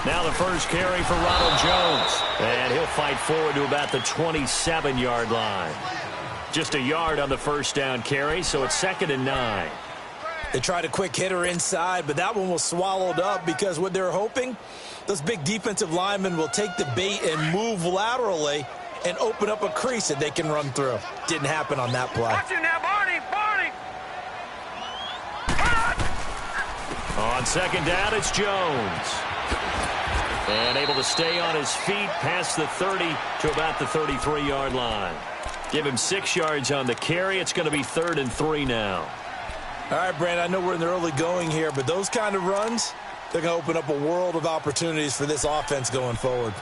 Now the first carry for Ronald Jones. And he'll fight forward to about the 27-yard line. Just a yard on the first down carry, so it's 2nd and 9. They tried a quick hitter inside, but that one was swallowed up because what they're hoping, those big defensive linemen will take the bait and move laterally and open up a crease that they can run through. Didn't happen on that play. Watch it now, Barney! On 2nd down, it's Jones. And able to stay on his feet past the 30 to about the 33-yard line. Give him 6 yards on the carry. It's going to be 3rd and 3 now. All right, Brandon, I know we're in the early going here, but those kind of runs, they're going to open up a world of opportunities for this offense going forward.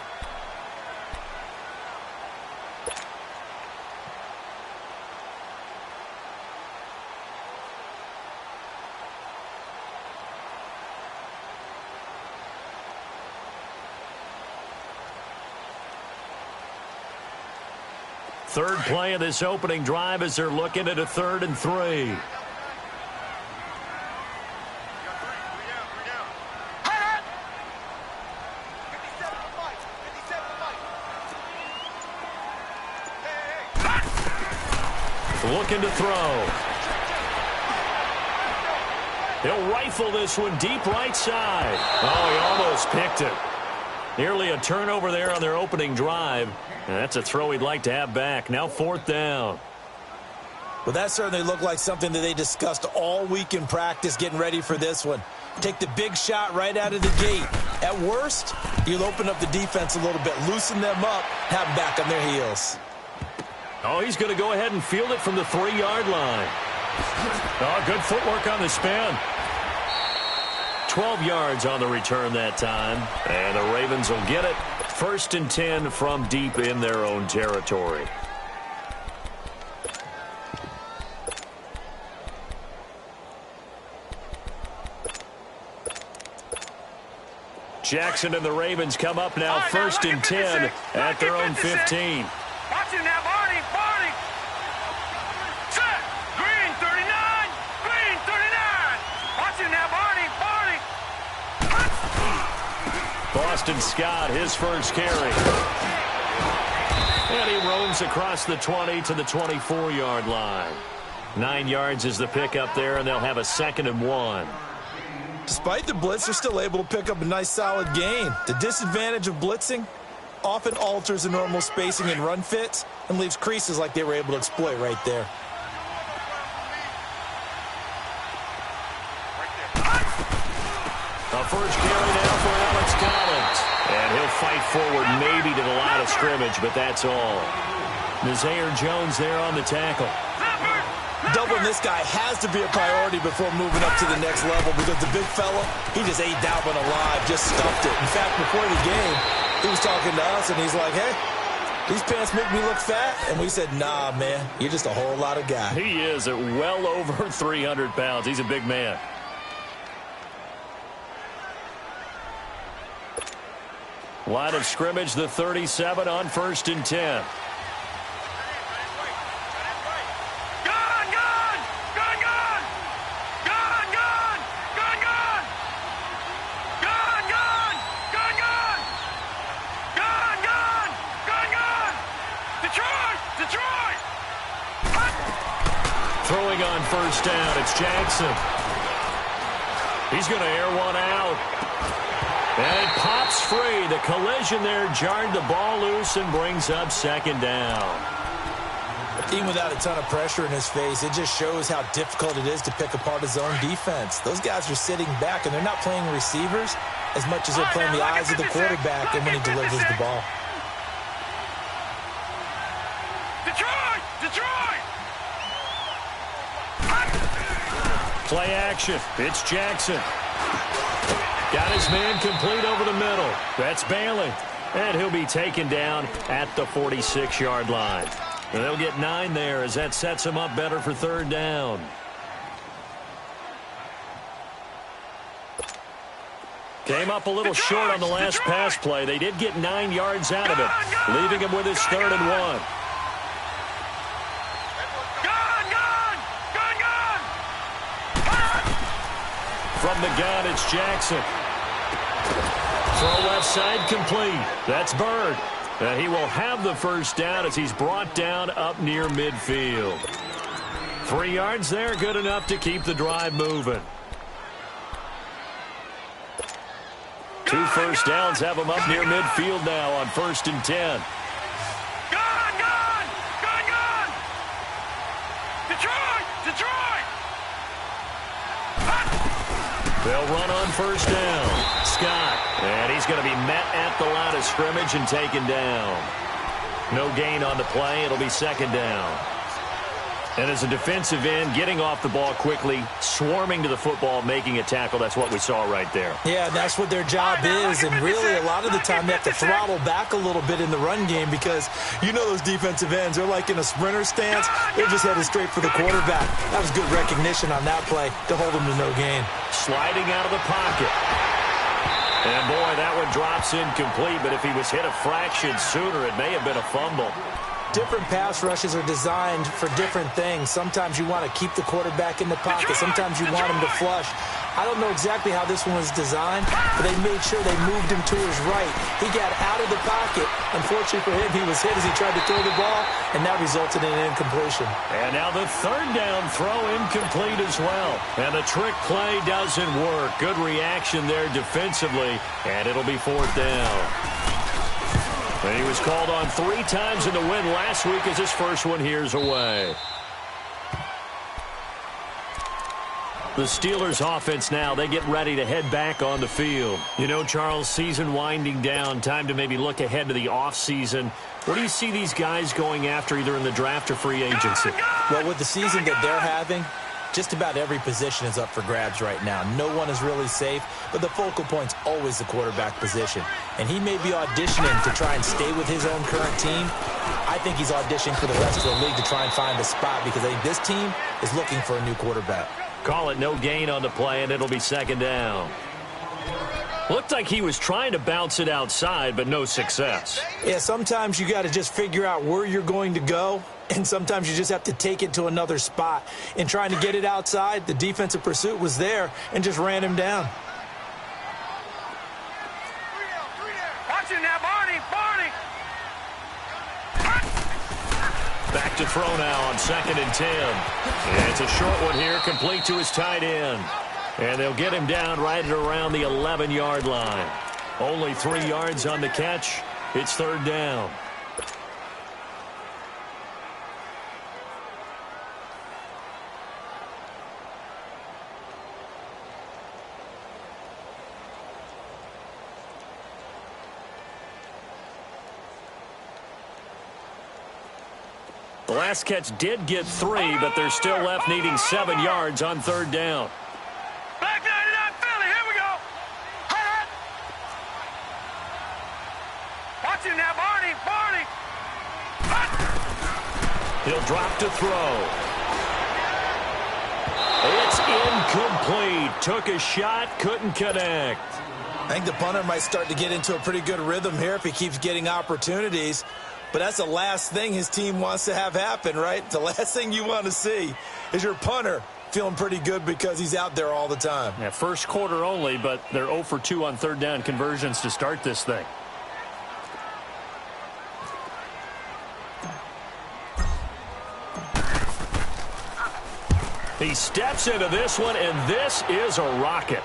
Third play of this opening drive as they're looking at a 3rd and 3. Looking to throw. He'll rifle this one deep right side. Oh, he almost picked it. Nearly a turnover there on their opening drive. And that's a throw he'd like to have back. Now 4th down. Well, that certainly looked like something that they discussed all week in practice getting ready for this one. Take the big shot right out of the gate. At worst, you'll open up the defense a little bit, loosen them up, have them back on their heels. Oh, he's going to go ahead and field it from the 3-yard line. Oh, good footwork on the spin. 12 yards on the return that time. And the Ravens will get it. 1st and 10 from deep in their own territory. Jackson and the Ravens come up now 1st and 10 at their own 15. Watch it now, Barney! Set! Green 39! Green 39! Watch it now, Barney! Boston Scott, his first carry. And he roams across the 20 to the 24-yard line. 9 yards is the pickup there, and they'll have a 2nd and 1. Despite the blitz, they're still able to pick up a nice, solid gain. The disadvantage of blitzing often alters the normal spacing and run fits and leaves creases like they were able to exploit right there. A first carry now for Alex Collins. And he'll fight forward maybe to the line of scrimmage, but that's all. Nazaire Jones there on the tackle. Doubling this guy has to be a priority before moving up to the next level because the big fella, he just ate that one alive, just stuffed it. In fact, before the game, he was talking to us, and he's like, hey, these pants make me look fat. And we said, nah, man, you're just a whole lot of guy. He is at well over 300 pounds. He's a big man. Line of scrimmage, the 37 on 1st and 10. Throwing on 1st down, it's Jackson. He's going to air one out. And it pops free. The collision there jarred the ball loose and brings up 2nd down. Even without a ton of pressure in his face, it just shows how difficult it is to pick apart his own defense. Those guys are sitting back, and they're not playing receivers as much as they're playing the eyes of the quarterback and when he delivers the ball. Detroit! Play action. It's Jackson. Got his man complete over the middle. That's Bailey. And he'll be taken down at the 46-yard line. And they'll get 9 there as that sets him up better for 3rd down. Came up a little short on the last pass play. They did get 9 yards out of it, leaving him with his 3rd and 1. From the gun, it's Jackson. Throw left side complete. That's Bird. He will have the first down as he's brought down up near midfield. 3 yards there, good enough to keep the drive moving. 2 first downs have him up near midfield now on 1st and 10. Gone! Detroit! They'll run on 1st down. Scott, and he's going to be met at the line of scrimmage and taken down. No gain on the play. It'll be 2nd down. And as a defensive end, getting off the ball quickly, swarming to the football, making a tackle, that's what we saw right there. Yeah, that's what their job is, and really a lot of the time they have to throttle back a little bit in the run game because you know those defensive ends, they're like in a sprinter stance. They're just headed straight for the quarterback. That was good recognition on that play to hold them to no gain. Sliding out of the pocket. And, boy, that one drops incomplete, but if he was hit a fraction sooner, it may have been a fumble. Different pass rushes are designed for different things. Sometimes you want to keep the quarterback in the pocket. Sometimes you want him to flush. I don't know exactly how this one was designed, but they made sure they moved him to his right. He got out of the pocket. Unfortunately for him, he was hit as he tried to throw the ball, and that resulted in an incompletion. And now the 3rd down throw incomplete as well. And the trick play doesn't work. Good reaction there defensively, and it'll be 4th down. And he was called on 3 times in the win last week as his first one here's away. The Steelers offense now, they get ready to head back on the field. You know, Charles, season winding down, time to maybe look ahead to the offseason. What do you see these guys going after either in the draft or free agency? Well, with the season that they're having, just about every position is up for grabs right now. No one is really safe, but the focal point's always the quarterback position. And he may be auditioning to try and stay with his own current team. I think he's auditioning for the rest of the league to try and find a spot because I think this team is looking for a new quarterback. Call it no gain on the play, and it'll be 2nd down. Looked like he was trying to bounce it outside, but no success. Yeah, sometimes you got to just figure out where you're going to go, and sometimes you just have to take it to another spot. In trying to get it outside, the defensive pursuit was there and just ran him down. Watch it now, Barney! Back to throw now on 2nd and 10. And it's a short one here, complete to his tight end. And they'll get him down right at around the 11-yard line. Only 3 yards on the catch. It's 3rd down. The last catch did get 3, but they're still left needing 7 yards on 3rd down. Black 99 Philly, here we go. Watch it now, Barney. He'll drop to throw. It's incomplete. Took a shot, couldn't connect. I think the punter might start to get into a pretty good rhythm here if he keeps getting opportunities. But that's the last thing his team wants to have happen, right? The last thing you want to see is your punter feeling pretty good because he's out there all the time. Yeah, first quarter only, but they're 0 for 2 on 3rd down conversions to start this thing. He steps into this one, and this is a rocket.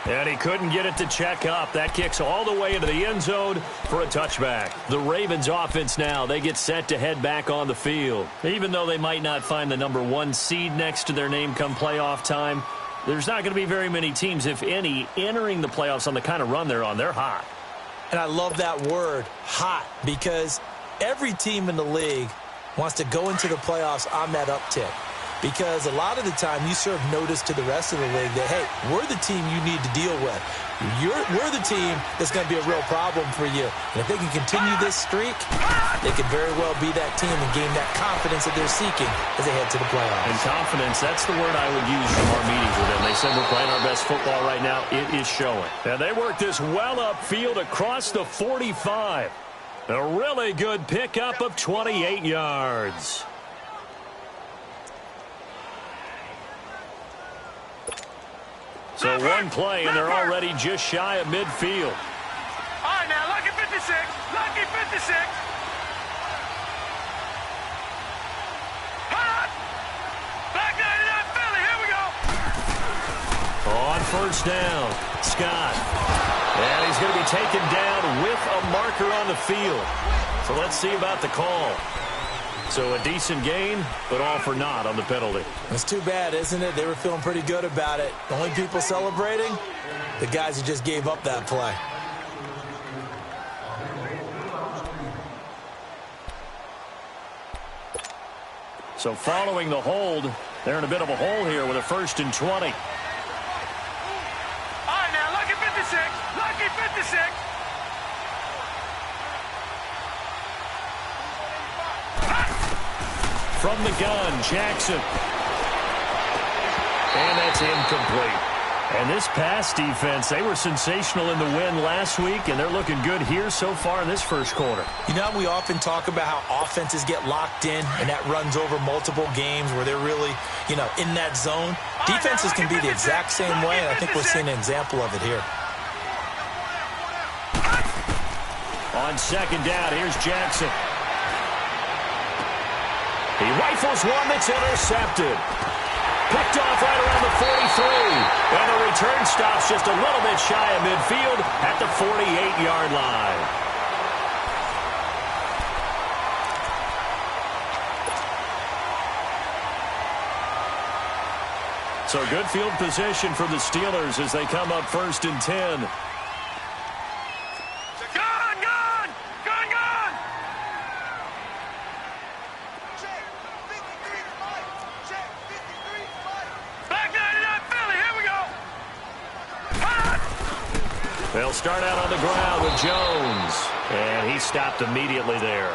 And he couldn't get it to check up. That kicks all the way into the end zone for a touchback. The Ravens offense now, they get set to head back on the field. Even though they might not find the number 1 seed next to their name come playoff time, there's not going to be very many teams, if any, entering the playoffs on the kind of run they're on. They're hot. And I love that word, hot, because every team in the league wants to go into the playoffs on that uptick. Because a lot of the time you serve notice to the rest of the league that, hey, we're the team you need to deal with. We're the team that's going to be a real problem for you. And if they can continue this streak, they could very well be that team and gain that confidence that they're seeking as they head to the playoffs. And confidence, that's the word I would use from our meetings with them. They said we're playing our best football right now. It is showing. And they work this well upfield across the 45. A really good pickup of 28 yards. So one play, and they're already just shy of midfield. All right, now, lucky 56. Lucky 56. Hot. Back 99 Philly. Here we go. On first down, Scott. And he's going to be taken down with a marker on the field. So let's see about the call. So a decent gain, but all for naught on the penalty. It's too bad, isn't it? They were feeling pretty good about it. The only people celebrating, the guys who just gave up that play. So following the hold, they're in a bit of a hole here with a 1st and 20. All right, now, lucky 56. Lucky 56. From the gun, Jackson. And that's incomplete. And this pass defense, they were sensational in the win last week, and they're looking good here so far in this first quarter. You know, we often talk about how offenses get locked in, and that runs over multiple games where they're really, in that zone. Defenses can be the exact same way, and I think we're seeing an example of it here. On second down, here's Jackson. He rifles one that's intercepted. Picked off right around the 43. And the return stops just a little bit shy of midfield at the 48-yard line. So good field position for the Steelers as they come up 1st and 10. They'll start out on the ground with Jones, and he stopped immediately there.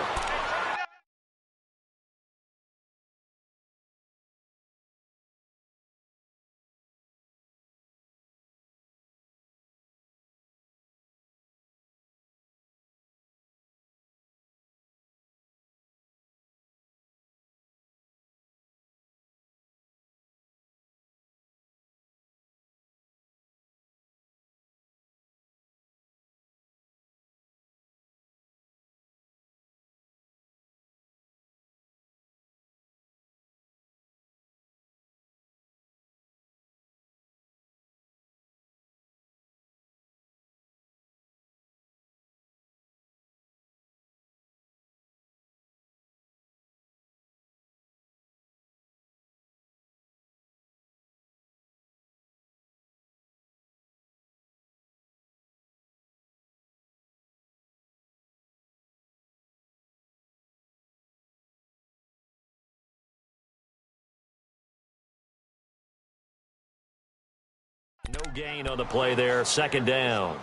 No gain on the play there. Second down.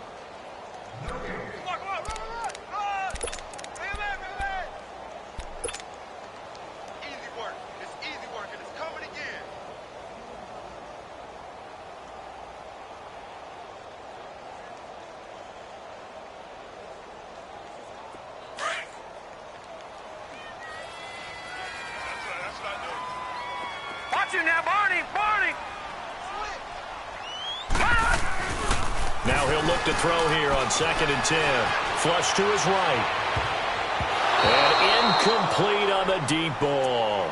Watch him now, Barney. Barney. Now he'll look to throw here on 2nd and 10. Flush to his right. And incomplete on the deep ball.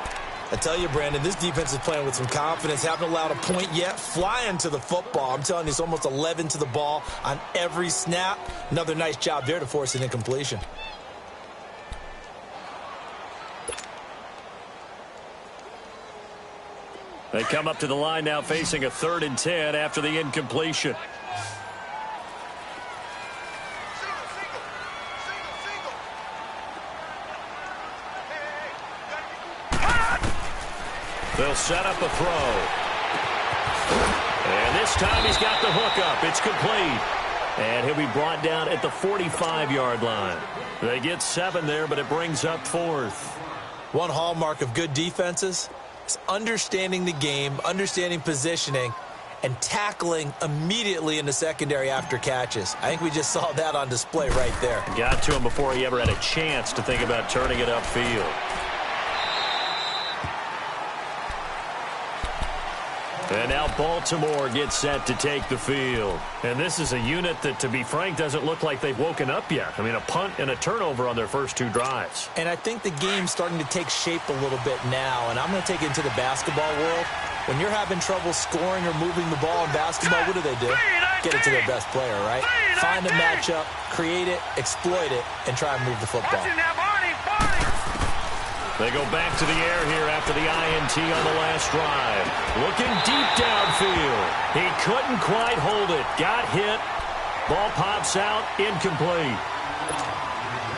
I tell you, Brandon, this defense is playing with some confidence. Haven't allowed a point yet. Flying to the football. I'm telling you, it's almost 11 to the ball on every snap. Another nice job there to force an incompletion. They come up to the line now facing a 3rd and 10 after the incompletion. They'll set up a throw. And this time he's got the hook up. It's complete. And he'll be brought down at the 45-yard line. They get 7 there, but it brings up 4th. One hallmark of good defenses is understanding the game, understanding positioning, and tackling immediately in the secondary after catches. I think we just saw that on display right there. Got to him before he ever had a chance to think about turning it upfield. And now Baltimore gets set to take the field. And this is a unit that, to be frank, doesn't look like they've woken up yet. I mean, a punt and a turnover on their first 2 drives. And I think the game's starting to take shape a little bit now. And I'm going to take it into the basketball world. When you're having trouble scoring or moving the ball in basketball, what do? Get it to their best player, right? Find a matchup, create it, exploit it, and try and move the football. They go back to the air here after the INT on the last drive. Looking deep downfield. He couldn't quite hold it. Got hit. Ball pops out. Incomplete.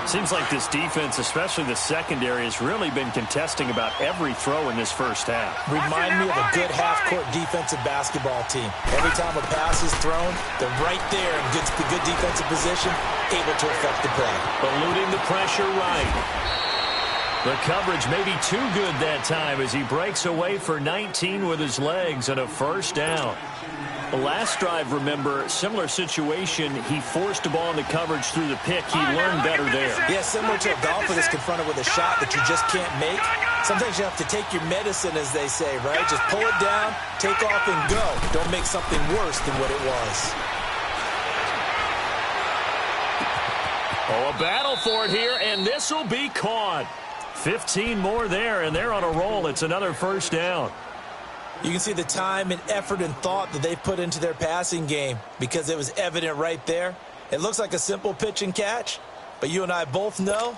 Seems like this defense, especially the secondary, has really been contesting about every throw in this first half. Remind me of a good half-court defensive basketball team. Every time a pass is thrown, they're right there in good defensive position, able to affect the play. Eluding the pressure right. The coverage may be too good that time as he breaks away for 19 with his legs and a first down. The last drive, remember, similar situation. He forced the ball into coverage through the pick. He learned better there. Yeah, similar to a golfer that's confronted with a shot that you just can't make. Sometimes you have to take your medicine, as they say, right? Just pull it down, take off, and go. Don't make something worse than what it was. Oh, a battle for it here, and this will be caught. 15 more there, and they're on a roll. It's another first down. You can see the time and effort and thought that they put into their passing game because it was evident right there. It looks like a simple pitch and catch, but you and I both know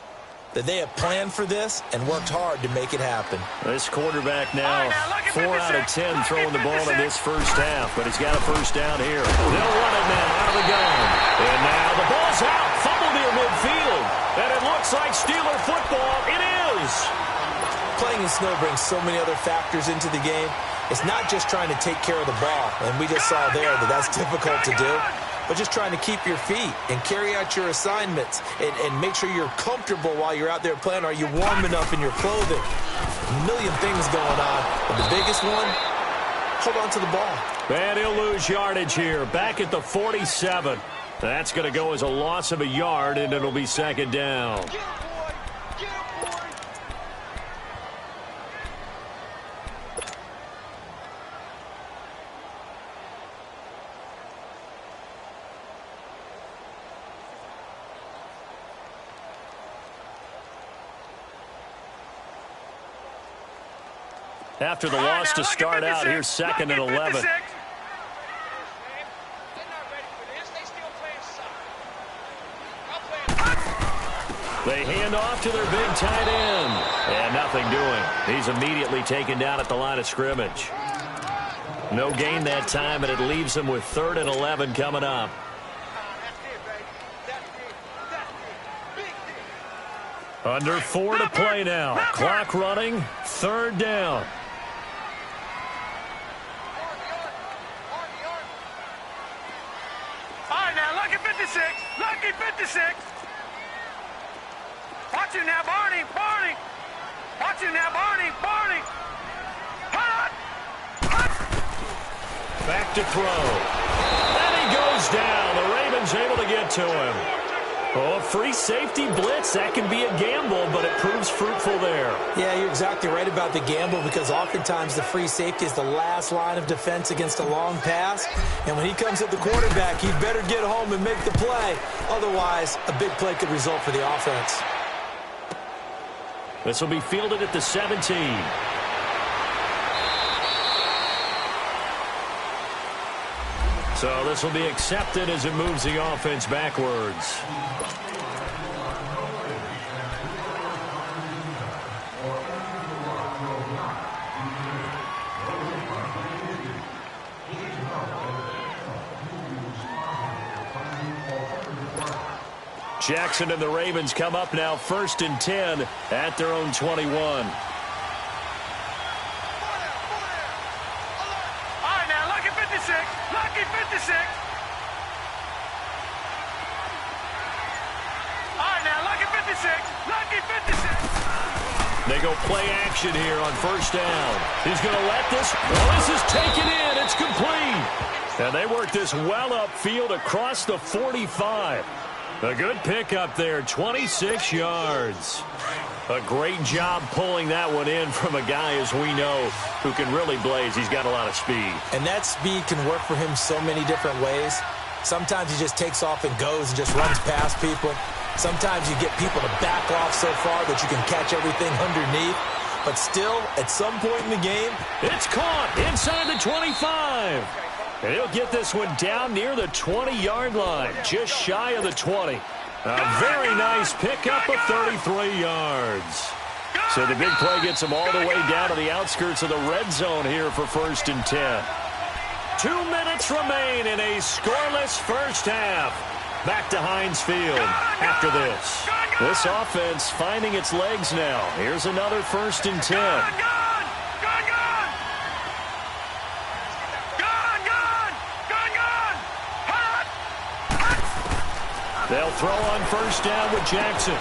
that they have planned for this and worked hard to make it happen. This quarterback now 4 out of 10 throwing the ball in this first half, but he's got a first down here. They'll run it now out of the gun. And now the ball's out. Fumble near midfield. And it looks like Steeler football. It is. Playing in snow brings so many other factors into the game. It's not just trying to take care of the ball, and we just saw there that that's difficult to do, but just trying to keep your feet and carry out your assignments and make sure you're comfortable while you're out there playing. Are you warm enough in your clothing? A million things going on, but the biggest one, hold on to the ball. And he'll lose yardage here, back at the 47. That's going to go as a loss of a yard, and it'll be second down. After the loss to start out, here's second and 11. They hand off to their big tight end. And nothing doing. He's immediately taken down at the line of scrimmage. No gain that time, and it leaves him with 3rd and 11 coming up. Under 4 to play now. Clock running. 3rd down. All right, now, lucky 56. Lucky 56. Watch it now, Barney. Barney. Watch it now, Barney. Barney. Hot. Back to throw. And he goes down. The Ravens able to get to him. Oh, free safety blitz. That can be a gamble, but it proves fruitful there. Yeah, you're exactly right about the gamble because oftentimes the free safety is the last line of defense against a long pass. And when he comes at the quarterback, he better get home and make the play. Otherwise, a big play could result for the offense. This will be fielded at the 17. So this will be accepted as it moves the offense backwards. Jackson and the Ravens come up now 1st and 10 at their own 21. All right, now, lucky 56. Lucky 56. All right, now, lucky 56. Lucky 56. They go play action here on 1st down. He's going to let this. Well, this is taken in. It's complete. And they work this well upfield across the 45. A good pickup there, 26 yards. A great job pulling that one in from a guy, as we know, who can really blaze. He's got a lot of speed. And that speed can work for him so many different ways. Sometimes he just takes off and goes and just runs past people. Sometimes you get people to back off so far that you can catch everything underneath. But still, at some point in the game, it's caught inside the 25. And he'll get this one down near the 20-yard line, just shy of the 20. A very nice pickup of 33 yards. So the big play gets him all the way down to the outskirts of the red zone here for 1st and 10. 2 minutes remain in a scoreless first half. Back to Heinz Field after this. This offense finding its legs now. Here's another 1st and 10. They'll throw on 1st down with Jackson.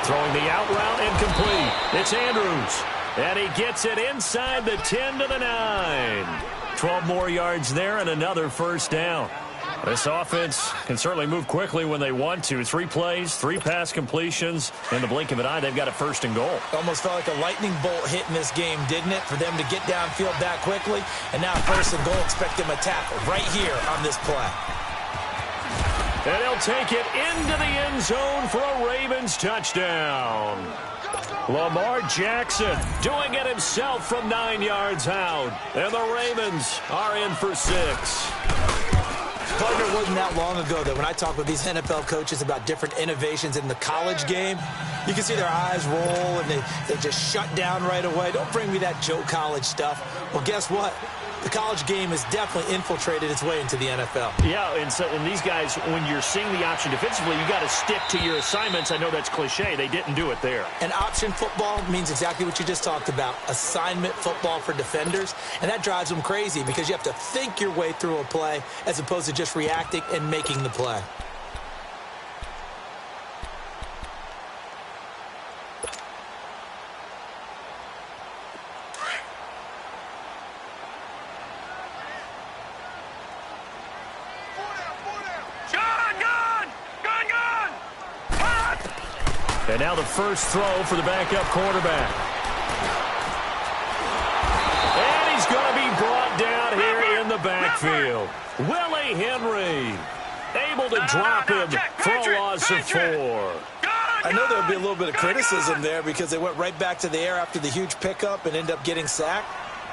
Throwing the out route incomplete. It's Andrews. And he gets it inside the 10 to the 9. 12 more yards there and another 1st down. This offense can certainly move quickly when they want to. 3 plays, 3 pass completions. In the blink of an eye, they've got a 1st and goal. Almost felt like a lightning bolt hit in this game, didn't it? For them to get downfield that quickly. And now 1st and goal, expect them to tackle right here on this play. And he'll take it into the end zone for a Ravens touchdown. Lamar Jackson doing it himself from 9 yards out. And the Ravens are in for 6. Partner, it wasn't that long ago that when I talk with these NFL coaches about different innovations in the college game, you can see their eyes roll and they just shut down right away. Don't bring me that Joe College stuff. Well, guess what? The college game has definitely infiltrated its way into the NFL. Yeah, and these guys, when you're seeing the option defensively, you got to stick to your assignments. I know that's cliche. They didn't do it there. And option football means exactly what you just talked about, assignment football for defenders. And that drives them crazy because you have to think your way through a play as opposed to just reacting and making the play. And now the first throw for the backup quarterback. And he's going to be brought down here in the backfield. Willie Henry able to drop him for a loss of 4. I know there'll be a little bit of criticism there because they went right back to the air after the huge pickup and ended up getting sacked.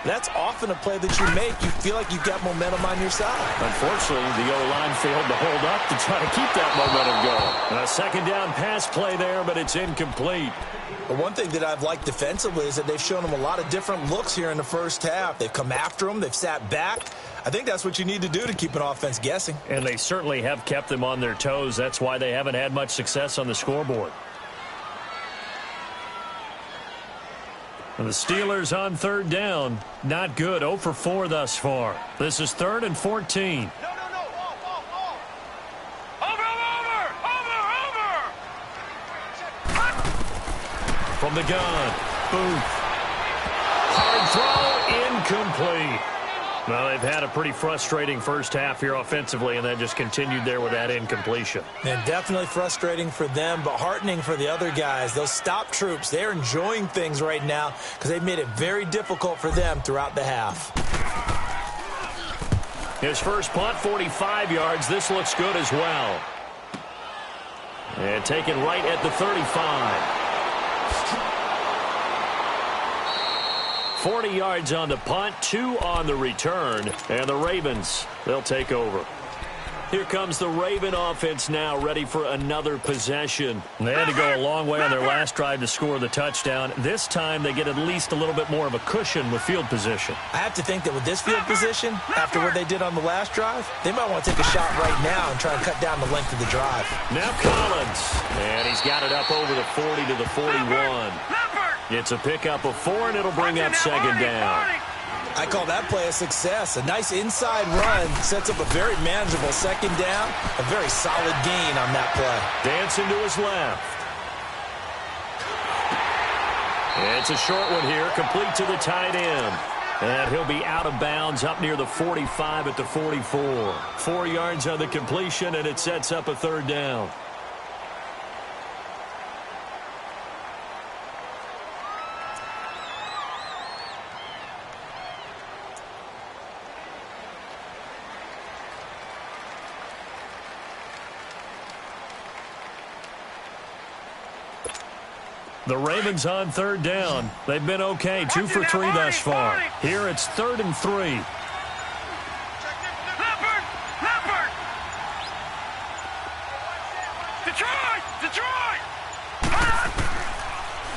That's often a play that you make. You feel like you've got momentum on your side. Unfortunately, the O-line failed to hold up to try to keep that momentum going. A 2nd down pass play there, but it's incomplete. But one thing that I've liked defensively is that they've shown them a lot of different looks here in the first half. They've come after them. They've sat back. I think that's what you need to do to keep an offense guessing. And they certainly have kept them on their toes. That's why they haven't had much success on the scoreboard. And the Steelers on 3rd down. Not good. 0 for 4 thus far. This is 3rd and 14. No. Over. From the gun. Booth. Hard throw. Incomplete. Well, they've had a pretty frustrating first half here offensively, and that just continued there with that incompletion. And definitely frustrating for them, but heartening for the other guys. Those stop troops, they're enjoying things right now because they've made it very difficult for them throughout the half. His first punt, 45 yards. This looks good as well. And taken right at the 35. 40 yards on the punt, 2 on the return, and the Ravens, they'll take over. Here comes the Raven offense now, ready for another possession. They had to go a long way on their last drive to score the touchdown. This time they get at least a little bit more of a cushion with field position. I have to think that with this field position, after what they did on the last drive, they might want to take a shot right now and try and cut down the length of the drive. Now Collins, and he's got it up over the 40 to the 41. It's a pickup of 4, and it'll bring up 2nd down. I call that play a success. A nice inside run sets up a very manageable 2nd down. A very solid gain on that play. Dancing to his left. It's a short one here, complete to the tight end. And he'll be out of bounds up near the 45 at the 44. 4 yards on the completion, and it sets up a 3rd down. The Ravens on third down. They've been okay, 2 for 3 thus far. Here it's 3rd and 3. Detroit!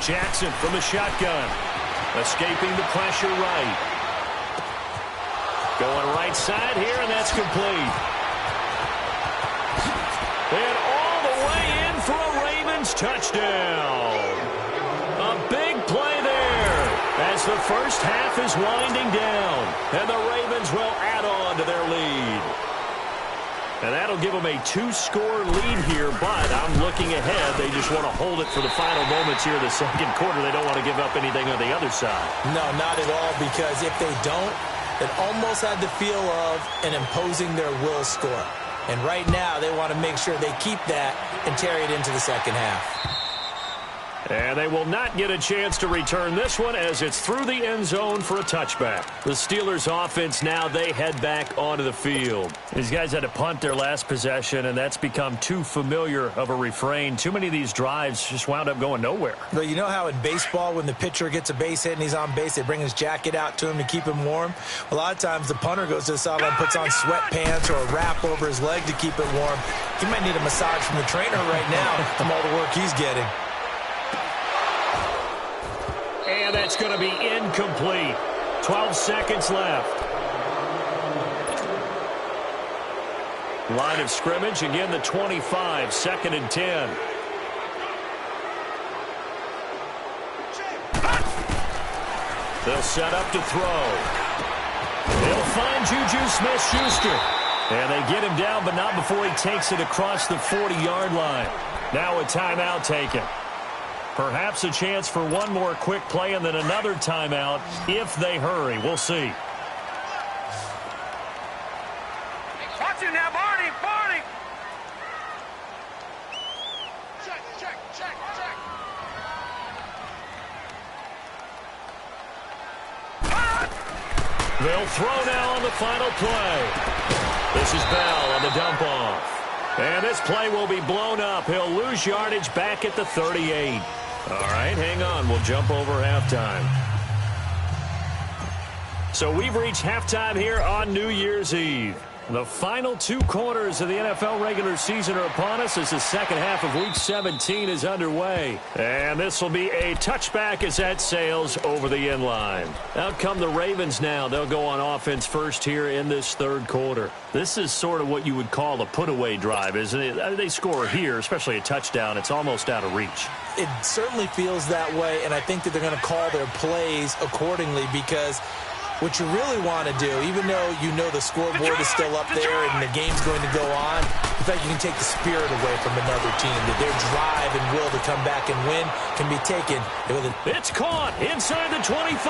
Jackson from the shotgun. Escaping the pressure right. Going right side here, and that's complete. And all the way in for a Ravens touchdown. A big play there as the first half is winding down. And the Ravens will add on to their lead. And that'll give them a 2-score lead here, but I'm looking ahead. They just want to hold it for the final moments here in the second quarter. They don't want to give up anything on the other side. No, not at all, because if they don't, it almost had the feel of an imposing their will score. And right now, they want to make sure they keep that and carry it into the second half. And they will not get a chance to return this one as it's through the end zone for a touchback. The Steelers offense now, they head back onto the field. These guys had to punt their last possession, and that's become too familiar of a refrain. Too many of these drives just wound up going nowhere. But you know how in baseball, when the pitcher gets a base hit and he's on base, they bring his jacket out to him to keep him warm? A lot of times the punter goes to the sideline, puts on sweatpants or a wrap over his leg to keep it warm. He might need a massage from the trainer right now from all the work he's getting. And that's going to be incomplete. 12 seconds left. Line of scrimmage, again the 25, 2nd and 10. They'll set up to throw. They'll find Juju Smith-Schuster. And they get him down, but not before he takes it across the 40-yard line. Now a timeout taken. Perhaps a chance for one more quick play and then another timeout if they hurry. We'll see. Watch it now, Barney! Check. They'll throw now on the final play. This is Bell on the dump off. And this play will be blown up. He'll lose yardage back at the 38. All right, hang on. We'll jump over halftime. So we've reached halftime here on New Year's Eve. The final 2 quarters of the NFL regular season are upon us as the second half of Week 17 is underway. And this will be a touchback as that sails over the end line. Out come the Ravens now. They'll go on offense first here in this third quarter. This is sort of what you would call a put-away drive, isn't it? They score here, especially a touchdown. It's almost out of reach. It certainly feels that way, and I think that they're going to call their plays accordingly because what you really want to do, even though you know the scoreboard is still up there and the game's going to go on, in fact, you can take the spirit away from another team, that their drive and will to come back and win can be taken. It's caught inside the 25.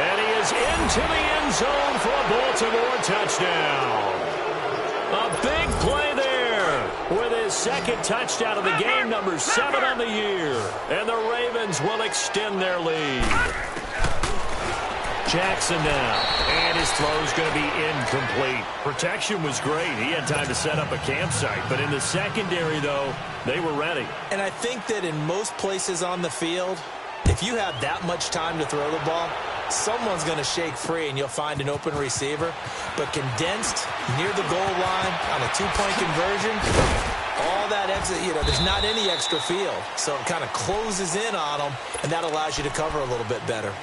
And he is into the end zone for a Baltimore touchdown. A big play there with his second touchdown of the game, number 7 on the year. And the Ravens will extend their lead. Jackson now, and his throw's going to be incomplete. Protection was great. He had time to set up a campsite, but in the secondary, though, they were ready. And I think that in most places on the field, if you have that much time to throw the ball, someone's going to shake free and you'll find an open receiver. But condensed near the goal line on a 2-point conversion, all that exit, there's not any extra field. So it kind of closes in on them, and that allows you to cover a little bit better.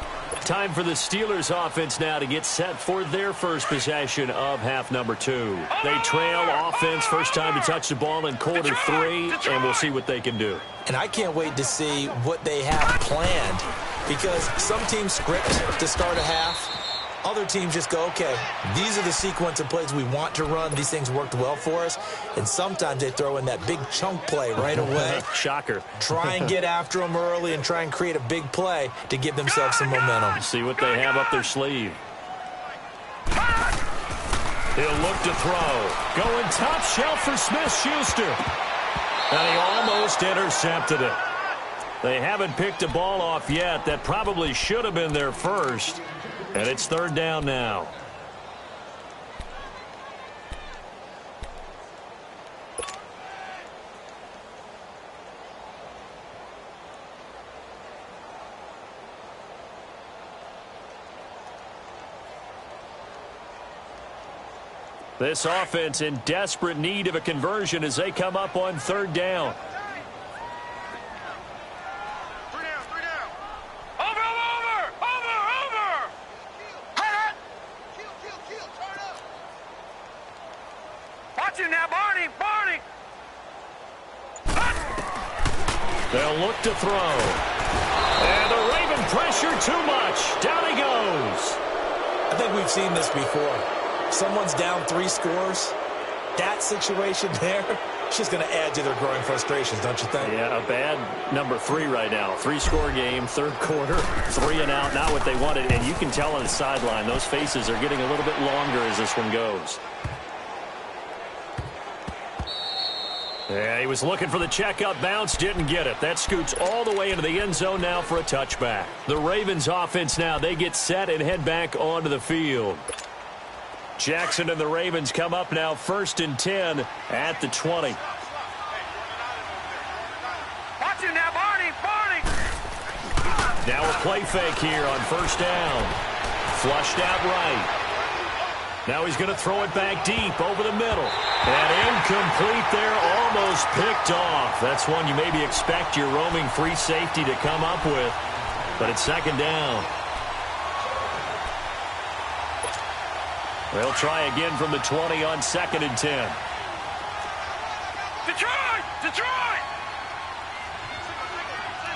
Time for the Steelers offense now to get set for their first possession of half number 2. They trail offense, first time to touch the ball in quarter 3, and we'll see what they can do. And I can't wait to see what they have planned, because some teams script to start a half. Other teams just go, okay, these are the sequence of plays we want to run. These things worked well for us. And sometimes they throw in that big chunk play right away. Shocker. Try and get after them early and try and create a big play to give themselves some momentum. See what they have up their sleeve. He'll look to throw. Going top shelf for Smith-Schuster. And he almost intercepted it. They haven't picked a ball off yet. That probably should have been their first. And it's third down now. This offense in desperate need of a conversion as they come up on third down. Three down. Over. Kill. Turn up. Watch him now, Barney. They'll look to throw. And the Raven pressure too much. Down he goes. I think we've seen this before. Someone's down 3 scores. That situation there, it's just going to add to their growing frustrations, don't you think? Yeah, a bad number 3 right now. 3-score game, third quarter, 3 and out, not what they wanted. And you can tell on the sideline, those faces are getting a little bit longer as this one goes. Yeah, he was looking for the checkup bounce, didn't get it. That scoots all the way into the end zone now for a touchback. The Ravens offense now, they get set and head back onto the field. Jackson and the Ravens come up now 1st and 10 at the 20. Watch him now, Barney. Now a play fake here on 1st down. Flushed out right. Now he's going to throw it back deep over the middle. And incomplete there, almost picked off. That's one you maybe expect your roaming free safety to come up with. But it's 2nd down. They'll try again from the 20 on 2nd and 10. Detroit!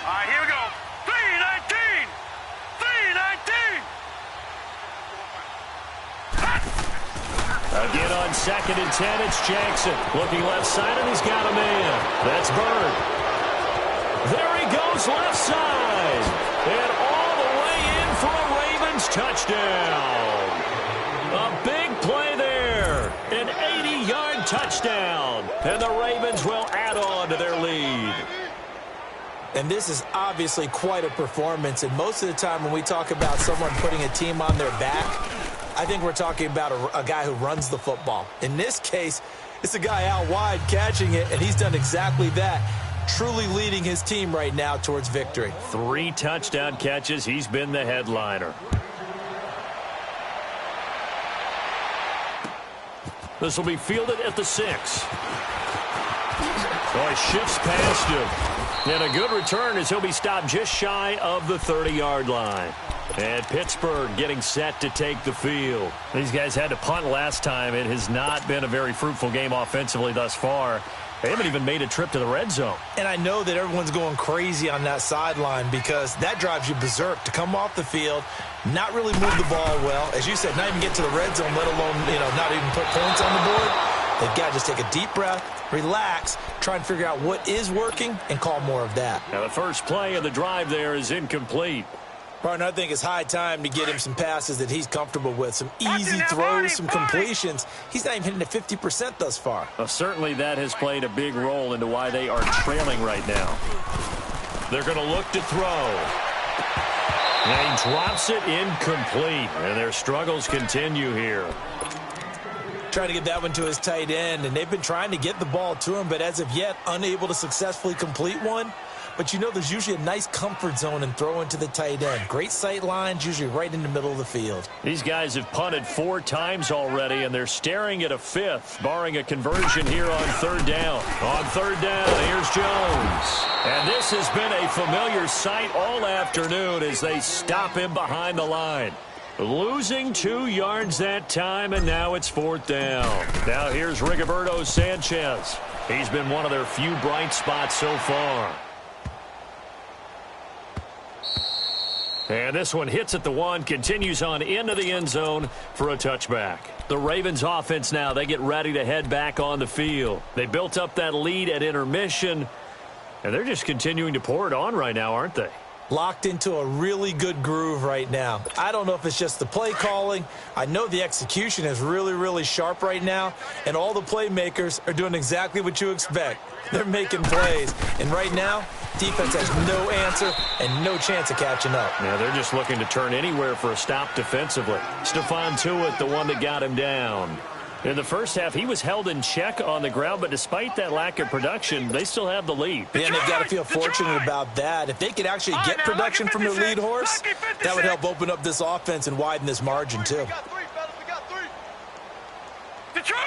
All right, here we go. 3-19. Again on 2nd and 10, it's Jackson. Looking left side, and he's got a man. That's Bird. There he goes left side. And all the way in for a Ravens touchdown. A big play there. An 80-yard touchdown. And the Ravens will add on to their lead. And this is obviously quite a performance. And most of the time when we talk about someone putting a team on their back, I think we're talking about a guy who runs the football. In this case, it's a guy out wide catching it, and he's done exactly that, truly leading his team right now towards victory. 3 touchdown catches. He's been the headliner. This will be fielded at the 6. Oh, he shifts past him. And a good return as he'll be stopped just shy of the 30-yard line. And Pittsburgh getting set to take the field. These guys had to punt last time. It has not been a very fruitful game offensively thus far. They haven't even made a trip to the red zone. And I know that everyone's going crazy on that sideline because that drives you berserk to come off the field, not really move the ball well. As you said, not even get to the red zone, let alone, not even put points on the board. They've got to just take a deep breath, relax, try and figure out what is working, and call more of that. Now the first play of the drive there is incomplete. Partner, I think it's high time to get him some passes that he's comfortable with, some easy throws, some completions. He's not even hitting at 50% thus far. Well, certainly that has played a big role into why they are trailing right now. They're going to look to throw. And he drops it incomplete, and their struggles continue here. Trying to get that one to his tight end, and they've been trying to get the ball to him, but as of yet, unable to successfully complete one. But there's usually a nice comfort zone in throwing to the tight end. Great sight lines, usually right in the middle of the field. These guys have punted 4 times already, and they're staring at a 5th, barring a conversion here on 3rd down. On 3rd down, here's Jones. And this has been a familiar sight all afternoon as they stop him behind the line. Losing 2 yards that time, and now it's 4th down. Now here's Rigoberto Sanchez. He's been one of their few bright spots so far. And this one hits at the 1, continues on into the end zone for a touchback. The Ravens offense now, they get ready to head back on the field. They built up that lead at intermission, and they're just continuing to pour it on right now, aren't they? Locked into a really good groove right now. I don't know if it's just the play calling. I know the execution is really, really sharp right now, and all the playmakers are doing exactly what you expect. They're making plays, and right now, defense has no answer and no chance of catching up. Yeah, they're just looking to turn anywhere for a stop defensively. Stephon Tuitt, the one that got him down. In the first half, he was held in check on the ground, but despite that lack of production, they still have the lead. Yeah, and they've got to feel fortunate about that. If they could actually get production from their lead horse, that would help open up this offense and widen this margin, too. Detroit!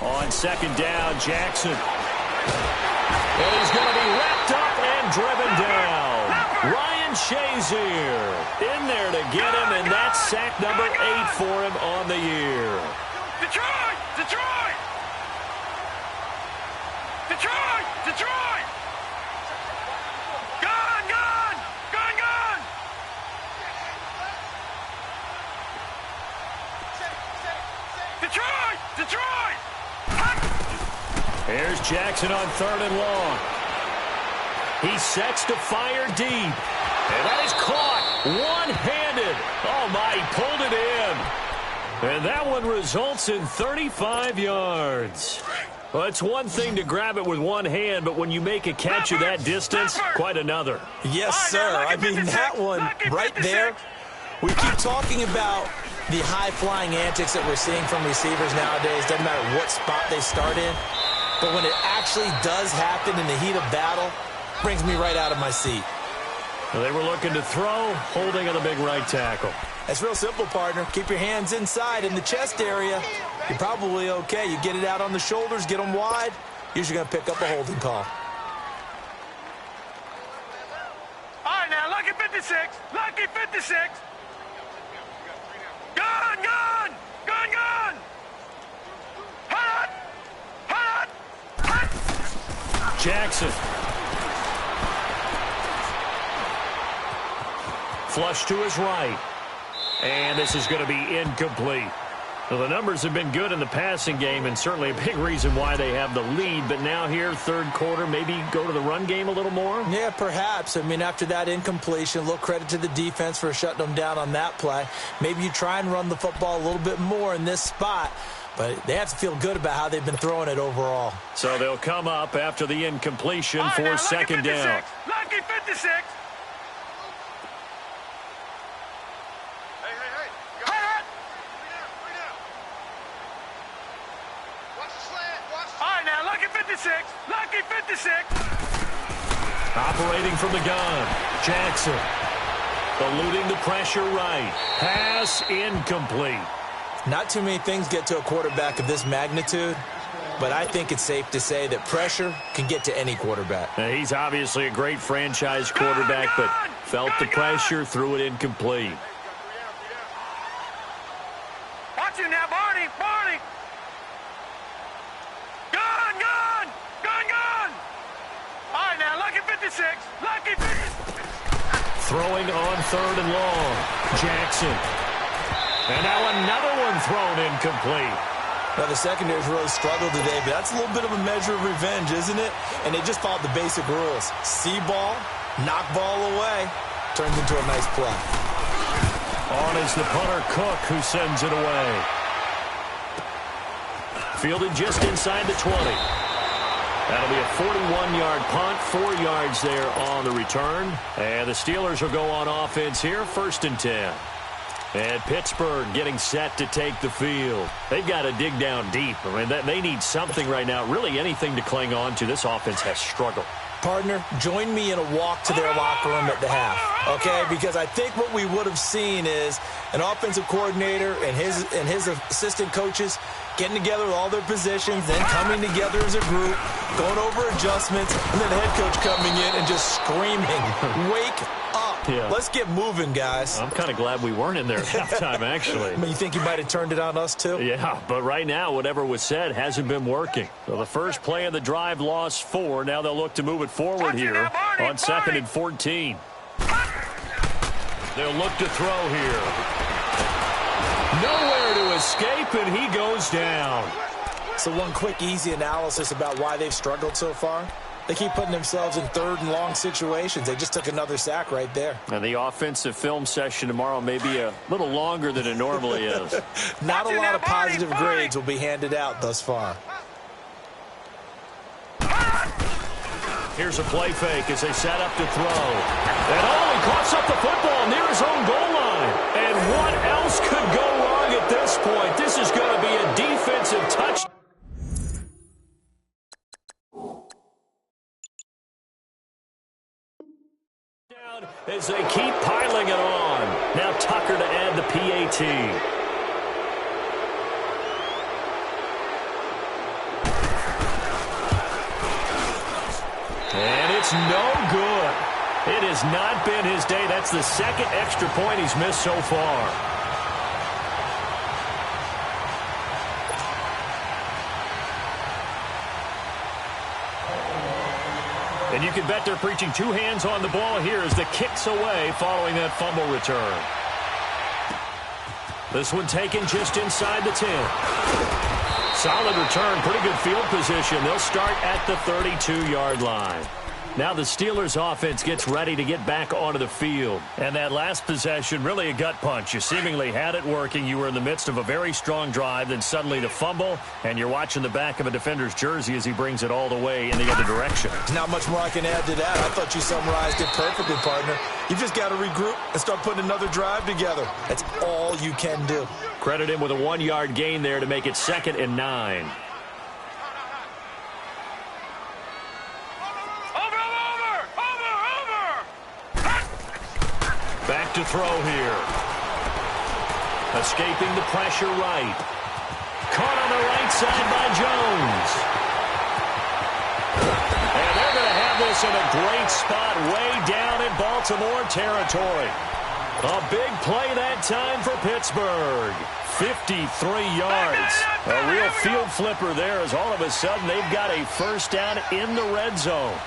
On second down, Jackson. And he's going to be wrapped up and driven down. Ryan Shazier in there to get him, and that's sack number 8 for him on the year. Detroit! Detroit! Detroit! Detroit! Gun! Gun! Gun! Gun! Detroit! Detroit! Here's Jackson on 3rd and long. He sets to fire deep. And that is caught one-handed. Oh, my, he pulled it in. And that one results in 35 yards. Well, it's one thing to grab it with one hand, but when you make a catch of that distance, quite another. Yes, sir. I mean, that one right there, we keep talking about the high-flying antics that we're seeing from receivers nowadays. Doesn't matter what spot they start in. But when it actually does happen in the heat of battle, brings me right out of my seat. Well, they were looking to throw, holding on the big right tackle. It's real simple, partner. Keep your hands inside in the chest area. You're probably okay. You get it out on the shoulders, get them wide. Usually going to pick up a holding call. All right, now, lucky 56. Lucky 56. Gun! Gun! Gun! Gun! Hot! Hot! Hot! Jackson. Flush to his right. And this is going to be incomplete. Well, the numbers have been good in the passing game, and certainly a big reason why they have the lead. But now here, third quarter, maybe go to the run game a little more? Yeah, perhaps. I mean, after that incompletion, a little credit to the defense for shutting them down on that play. Maybe you try and run the football a little bit more in this spot. But they have to feel good about how they've been throwing it overall. So they'll come up after the incompletion for second down. Lucky 56. Lucky 56. Operating from the gun, Jackson. Eluding the pressure right. Pass incomplete. Not too many things get to a quarterback of this magnitude, but I think it's safe to say that pressure can get to any quarterback. Now, he's obviously a great franchise quarterback, but felt the pressure, threw it incomplete. Watch him now, Barney. Barney. Gun! Gun! Gun! Gun! All right, now, lucky 56. Lucky 56. Throwing on 3rd and long. Jackson. And now another one thrown incomplete. Now, the secondary's really struggled today, but that's a little bit of a measure of revenge, isn't it? And they just followed the basic rules. See ball, knock ball away, turns into a nice play. On is the punter, Cook, who sends it away. Fielded just inside the 20. That'll be a 41-yard punt, 4 yards there on the return. And the Steelers will go on offense here, 1st and 10. And Pittsburgh getting set to take the field. They've got to dig down deep. I mean, they need something right now, really anything to cling on to. This offense has struggled. Partner, join me in a walk to their locker room at the half, okay? Because I think what we would have seen is an offensive coordinator and his assistant coaches getting together with all their positions, then coming together as a group, going over adjustments, and then the head coach coming in and just screaming, wake up. Yeah. Let's get moving, guys. I'm kind of glad we weren't in there at halftime, actually. I mean, you think you might have turned it on us, too? Yeah, but right now, whatever was said hasn't been working. So the first play of the drive lost 4. Now they'll look to move it forward here on 2nd and 14. They'll look to throw here. Nowhere to escape, and he goes down. So one quick, easy analysis about why they've struggled so far. They keep putting themselves in 3rd and long situations. They just took another sack right there. And the offensive film session tomorrow may be a little longer than it normally is. Not a lot of positive grades will be handed out thus far. Here's a play fake as they set up to throw. And he coughs up the football near his own goal line. And what else could go wrong at this point? This is going to be a defensive touchdown. As they keep piling it on. Now Tucker to add the PAT. It's no good. It has not been his day. That's the second extra point he's missed so far. And you can bet they're preaching two hands on the ball here as the kick's away following that fumble return. This one taken just inside the 10. Solid return, pretty good field position. They'll start at the 32-yard line. Now the Steelers offense gets ready to get back onto the field. And that last possession, really a gut punch. You seemingly had it working. You were in the midst of a very strong drive, then suddenly the fumble, and you're watching the back of a defender's jersey as he brings it all the way in the other direction. Not much more I can add to that. I thought you summarized it perfectly, partner. You just got to regroup and start putting another drive together. That's all you can do. Credit him with a 1-yard gain there to make it 2nd and 9. Back to throw here. Escaping the pressure right. Caught on the right side by Jones. And they're going to have this in a great spot way down in Baltimore territory. A big play that time for Pittsburgh. 53 yards. A real field flipper there as all of a sudden they've got a first down in the red zone.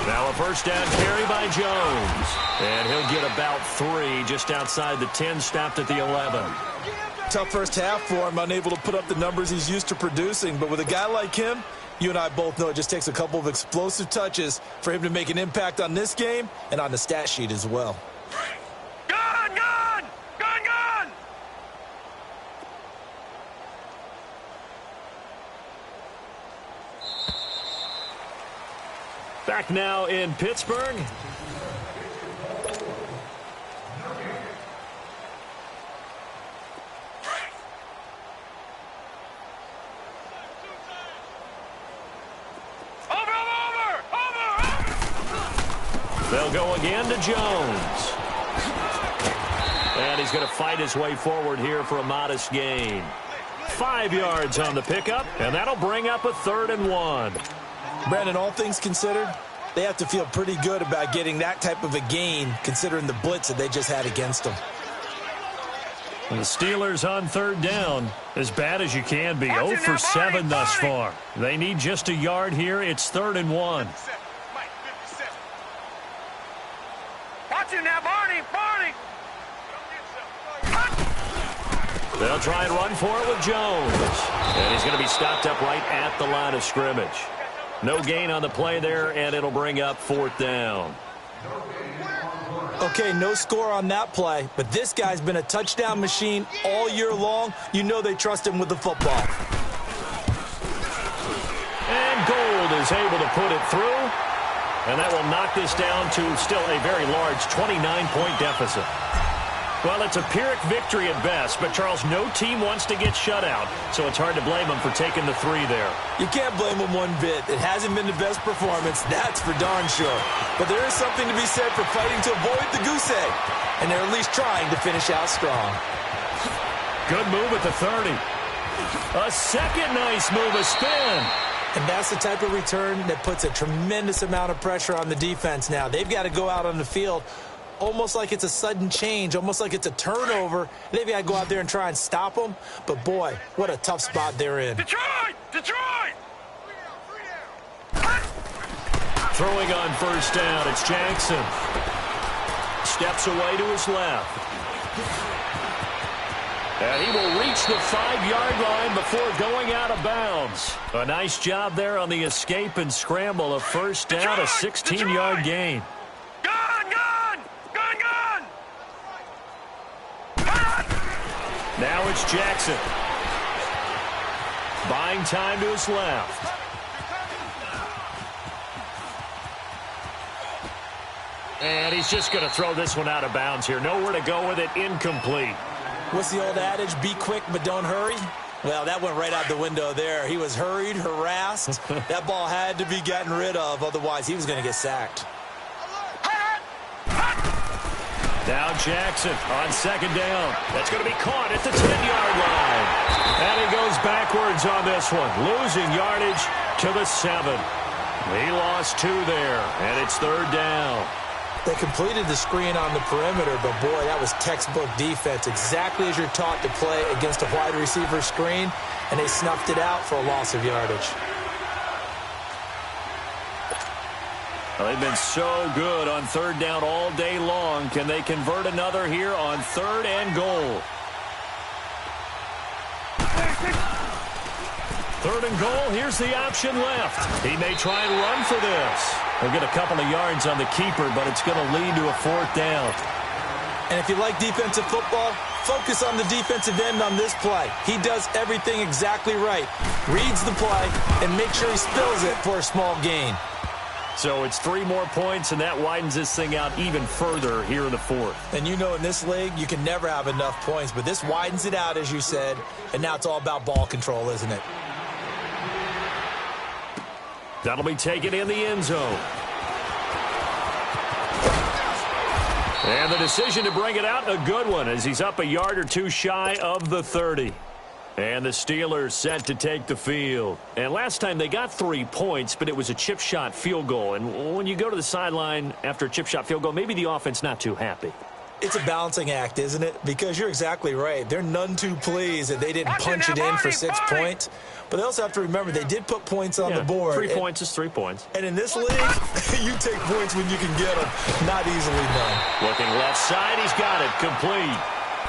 Now a first down carry by Jones. And he'll get about 3 just outside the 10, stopped at the 11. Tough first half for him, unable to put up the numbers he's used to producing. But with a guy like him, you and I both know it just takes a couple of explosive touches for him to make an impact on this game and on the stat sheet as well. Gun! Gun! Gun! Gun! Back now in Pittsburgh. They'll go again to Jones. And he's going to fight his way forward here for a modest gain. 5 yards on the pickup, and that'll bring up a 3rd and 1. Brandon, all things considered, they have to feel pretty good about getting that type of a gain considering the blitz that they just had against them. And the Steelers on 3rd down, as bad as you can be. 0 for 7 thus far. They need just a yard here. It's 3rd and 1. Watch him now, Barney! Barney! They'll try and run for it with Jones. And he's going to be stopped up right at the line of scrimmage. No gain on the play there, and it'll bring up 4th down. Okay, no score on that play, but this guy's been a touchdown machine all year long. You know they trust him with the football. And Gold is able to put it through, and that will knock this down to still a very large 29-point deficit. Well, it's a Pyrrhic victory at best, but, Charles, no team wants to get shut out, so it's hard to blame them for taking the 3 there. You can't blame them one bit. It hasn't been the best performance, that's for darn sure. But there is something to be said for fighting to avoid the goose egg, and they're at least trying to finish out strong. Good move at the 30. A second nice move, a spin. And that's the type of return that puts a tremendous amount of pressure on the defense now. They've got to go out on the field almost like it's a sudden change, almost like it's a turnover. They've got to go out there and try and stop them. But, boy, what a tough spot they're in. Detroit! Detroit! Throwing on first down, it's Jackson. Steps away to his left. And he will reach the 5-yard line before going out of bounds. A nice job there on the escape and scramble. A first down, a 16-yard gain. Now it's Jackson. Buying time to his left. And he's just going to throw this one out of bounds here. Nowhere to go with it. Incomplete. What's the old adage? Be quick, but don't hurry. Well, that went right out the window there. He was hurried, harassed. That ball had to be gotten rid of. Otherwise, he was going to get sacked. Now Jackson on second down. That's going to be caught at the 10-yard line. And he goes backwards on this one, losing yardage to the 7. He lost 2 there, and it's 3rd down. They completed the screen on the perimeter, but boy, that was textbook defense, exactly as you're taught to play against a wide receiver screen, and they snuffed it out for a loss of yardage. Well, they've been so good on 3rd down all day long. Can they convert another here on 3rd and goal? 3rd and goal, here's the option left. He may try and run for this. He'll get a couple of yards on the keeper, but it's going to lead to a 4th down. And if you like defensive football, focus on the defensive end on this play. He does everything exactly right. Reads the play and makes sure he spills it for a small gain. So it's 3 more points, and that widens this thing out even further here in the 4th. And you know in this league, you can never have enough points, but this widens it out, as you said, and now it's all about ball control, isn't it? That'll be taken in the end zone. And the decision to bring it out, a good one, as he's up a yard or 2 shy of the 30. And the Steelers set to take the field. And last time they got 3 points, but it was a chip shot field goal. And when you go to the sideline after a chip shot field goal, maybe the offense not too happy. It's a balancing act, isn't it? Because you're exactly right. They're none too pleased that they didn't punch it in for 6 points. But they also have to remember they did put points on the board. 3 points is 3 points. And in this league, you take points when you can get them. Not easily done. Looking left side, he's got it. Complete.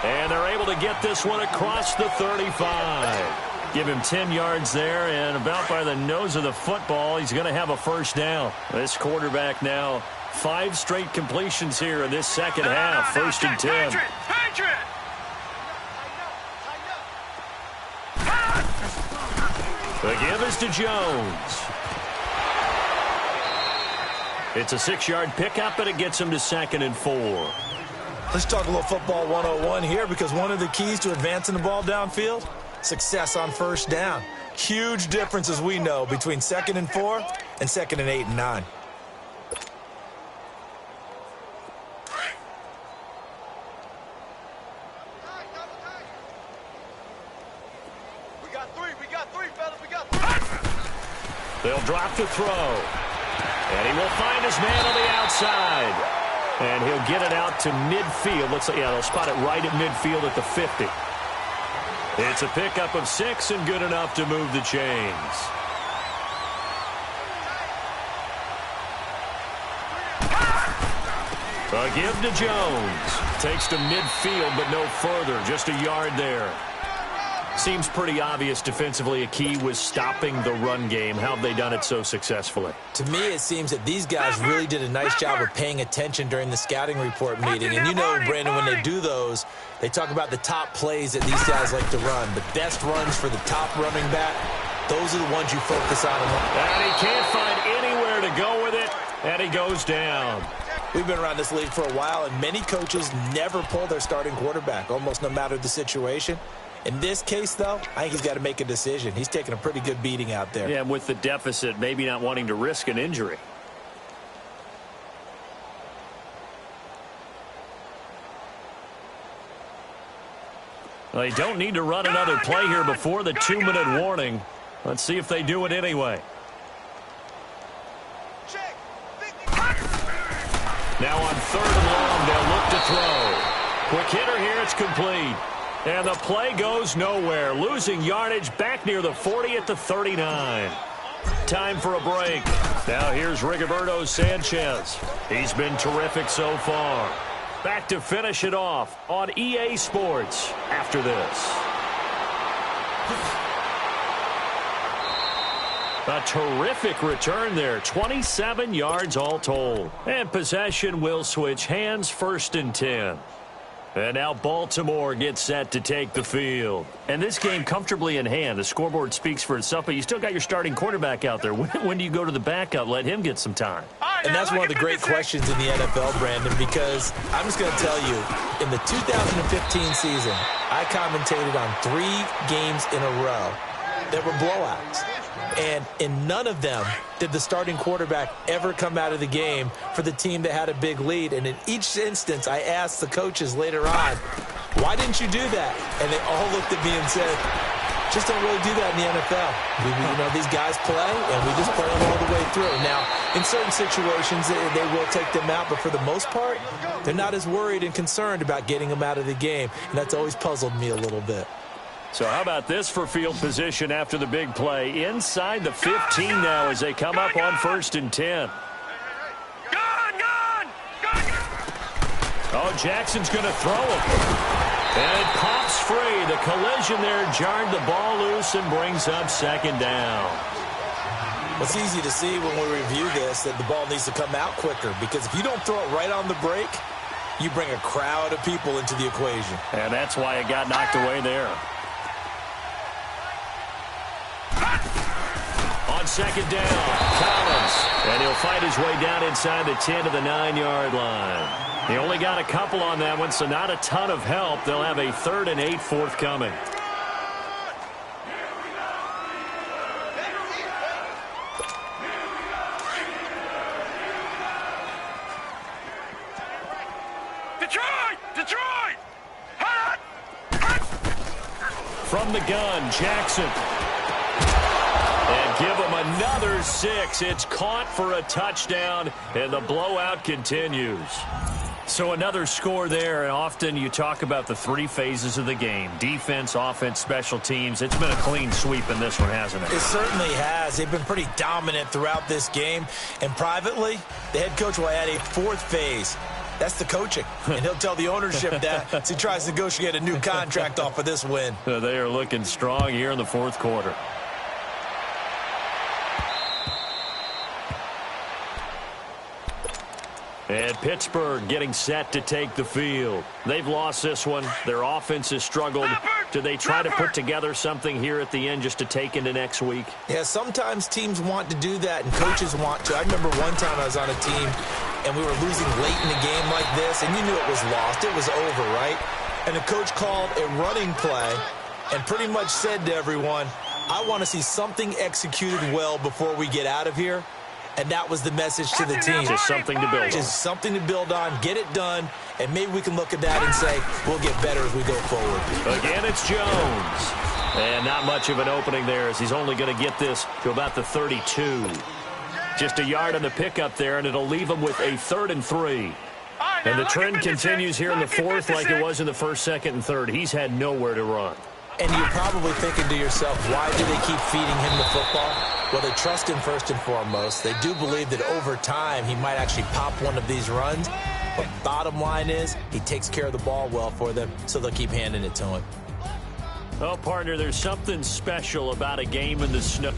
And they're able to get this one across the 35. Give him 10 yards there, and about by the nose of the football, he's going to have a 1st down. This quarterback now 5 straight completions here in this second half. 1st and 10. The give is to Jones. It's a 6-yard pickup, and it gets him to 2nd and 4. Let's talk a little football 101 here, because one of the keys to advancing the ball downfield, success on 1st down. Huge difference, as we know, between 2nd and 4 and 2nd and 8 and 9. They'll drop to throw. And he will find his man on the outside. And he'll get it out to midfield. Looks like, yeah, they'll spot it right at midfield at the 50. It's a pickup of 6 and good enough to move the chains. A give to Jones. Takes to midfield, but no further. Just a yard there. Seems pretty obvious defensively a key was stopping the run game. How have they done it so successfully? To me, it seems that these guys really did a nice job of paying attention during the scouting report meeting. And you know, Brandon, when they do those, they talk about the top plays that these guys like to run. The best runs for the top running back, those are the ones you focus on. And he can't find anywhere to go with it, and he goes down. We've been around this league for a while, and many coaches never pull their starting quarterback, almost no matter the situation. In this case, though, I think he's got to make a decision. He's taking a pretty good beating out there. Yeah, with the deficit, maybe not wanting to risk an injury. Well, they don't need to run another play here before the 2-minute warning. Let's see if they do it anyway. Now on 3rd and long, they'll look to throw. Quick hitter here, it's complete. And the play goes nowhere. Losing yardage back near the 40 at the 39. Time for a break. Now here's Rigoberto Sanchez. He's been terrific so far. Back to finish it off on EA Sports after this. A terrific return there. 27 yards all told. And possession will switch hands. 1st and 10. And now Baltimore gets set to take the field. And this game comfortably in hand. The scoreboard speaks for itself, but you still got your starting quarterback out there. When do you go to the backup? Let him get some time. And that's one of the great questions in the NFL, Brandon, because I'm just going to tell you, in the 2015 season, I commentated on 3 games in a row that were blowouts. And in none of them did the starting quarterback ever come out of the game for the team that had a big lead. And in each instance, I asked the coaches later on, why didn't you do that? And they all looked at me and said, just don't really do that in the NFL. These guys play, and we just play them all the way through. Now, in certain situations, they will take them out, but for the most part, they're not as worried and concerned about getting them out of the game, and that's always puzzled me a little bit. So how about this for field position after the big play? Inside the 15 now as they come up on 1st and 10. Oh, Jackson's going to throw it. And it pops free. The collision there jarred the ball loose and brings up 2nd down. It's easy to see when we review this that the ball needs to come out quicker, because if you don't throw it right on the break, you bring a crowd of people into the equation. And that's why it got knocked away there. On 2nd down, Collins. And he'll fight his way down inside the 10 to the 9-yard line. He only got a couple on that one, so not a ton of help. They'll have a 3rd and 8 forthcoming. Detroit! From the gun, Jackson. And give him another 6. It's caught for a touchdown, and the blowout continues. So another score there, and often you talk about the 3 phases of the game: defense, offense, special teams. It's been a clean sweep in this one, hasn't it? It certainly has. They've been pretty dominant throughout this game. And privately, the head coach will add a 4th phase. That's the coaching. And he'll tell the ownership that as he tries to negotiate a new contract off of this win. They are looking strong here in the 4th quarter. And Pittsburgh getting set to take the field. They've lost this one. Their offense has struggled. Do they try to put together something here at the end just to take into next week? Yeah, sometimes teams want to do that and coaches want to. I remember one time I was on a team and we were losing late in a game like this, and you knew it was lost. It was over, right? And the coach called a running play and pretty much said to everyone, I want to see something executed well before we get out of here. And that was the message to the team. Just something to build on. Just something to build on, get it done, and maybe we can look at that and say, we'll get better as we go forward. Again, it's Jones. And not much of an opening there, as he's only going to get this to about the 32. Just a yard on the pickup there, and it'll leave him with a 3rd and 3. And the trend continues here in the 4th like it was in the 1st, 2nd, and 3rd. He's had nowhere to run. And you're probably thinking to yourself, why do they keep feeding him the football? Well, they trust him first and foremost. They do believe that over time he might actually pop one of these runs. But bottom line is he takes care of the ball well for them, so they'll keep handing it to him. Oh, partner, there's something special about a game in the snow.